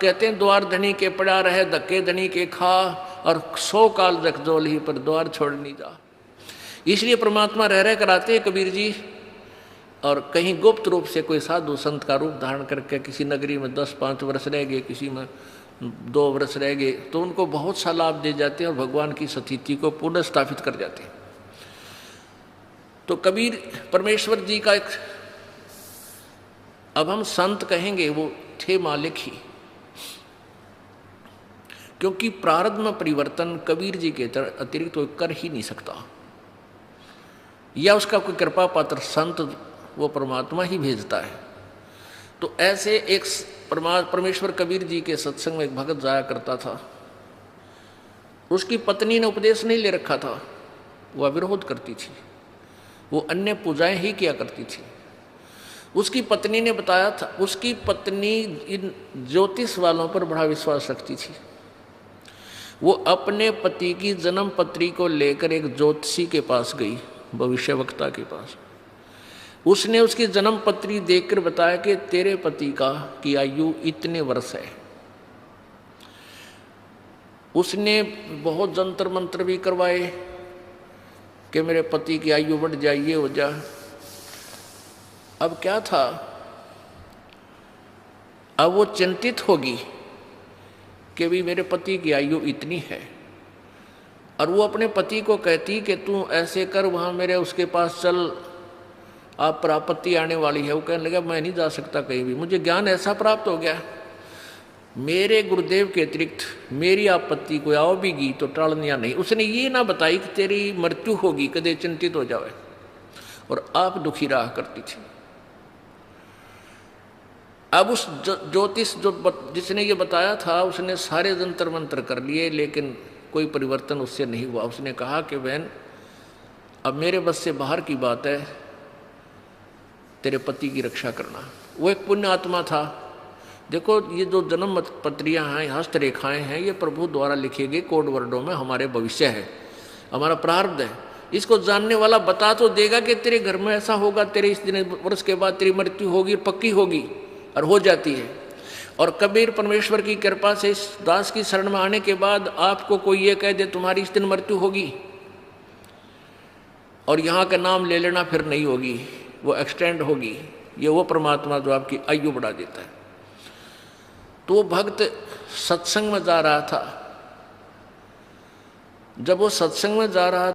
कहते हैं द्वार धनी के पड़ा रहे, धक्के धनी के खा, और 100 काल जगजोल ही पर द्वार छोड़ नहीं जा। इसलिए परमात्मा रह रह कराते हैं कबीर जी। और कहीं गुप्त रूप से कोई साधु संत का रूप धारण करके किसी नगरी में 10-5 वर्ष रह गए, किसी में 2 वर्ष रह गए, तो उनको बहुत सा लाभ दे जाते हैं और भगवान की स्थिति को पुनः स्थापित कर जाते हैं। तो कबीर परमेश्वर जी का एक, अब हम संत कहेंगे, वो थे मालिक ही, क्योंकि प्रारब्ध में परिवर्तन कबीर जी के अतिरिक्त कोई कर ही नहीं सकता, या उसका कोई कृपा पात्र संत वो परमात्मा ही भेजता है। तो ऐसे एक परमेश्वर कबीर जी के सत्संग में एक भगत जाया करता था। उसकी पत्नी ने उपदेश नहीं ले रखा था, वह विरोध करती थी, वो अन्य पूजाएं ही किया करती थी। उसकी पत्नी ने बताया था, उसकी पत्नी इन ज्योतिष वालों पर बड़ा विश्वास रखती थी। वो अपने पति की जन्म पत्री को लेकर एक ज्योतिषी के पास गई, भविष्यवक्ता के पास। उसने उसकी जन्म पत्री देखकर बताया कि तेरे पति की आयु इतने वर्ष है। उसने बहुत जंतर मंत्र भी करवाए कि मेरे पति की आयु बढ़ जाए, ये हो जाए। अब क्या था, अब वो चिंतित होगी कि भी मेरे पति की आयु इतनी है, और वो अपने पति को कहती कि तू ऐसे कर, वहाँ मेरे उसके पास चल, आप पर आपत्ति आने वाली है। वो कहने लगा मैं नहीं जा सकता कहीं भी, मुझे ज्ञान ऐसा प्राप्त हो गया, मेरे गुरुदेव के अतिरिक्त मेरी आपत्ति को आओ भी गी तो टालनिया नहीं। उसने ये ना बताई कि तेरी मृत्यु होगी, कदे चिंतित हो जावे, और आप दुखी रहा करती थी। अब उस ज्योतिष जिसने ये बताया था, उसने सारे जंतर मंत्र कर लिए, लेकिन कोई परिवर्तन उससे नहीं हुआ। उसने कहा कि बहन अब मेरे बस से बाहर की बात है, तेरे पति की रक्षा करना। वो एक पुण्य आत्मा था। देखो ये जो जन्म पत्रियाँ हैं, हस्तरेखाएँ हैं, ये प्रभु द्वारा लिखे गए कोड वर्डों में हमारे भविष्य है, हमारा प्रारब्ध है। इसको जानने वाला बता तो देगा कि तेरे घर में ऐसा होगा, तेरे इस दिन वर्ष के बाद तेरी मृत्यु होगी, पक्की होगी, और हो जाती है। और कबीर परमेश्वर की कृपा से इस दास की शरण में आने के बाद आपको कोई ये कह दे तुम्हारी इस दिन मृत्यु होगी, और यहाँ का नाम ले लेना फिर नहीं होगी, वो एक्सटेंड होगी, ये वो परमात्मा जो आपकी आयु बढ़ा देता है। तो वो भक्त सत्संग में जा रहा था। जब वो सत्संग में जा रहा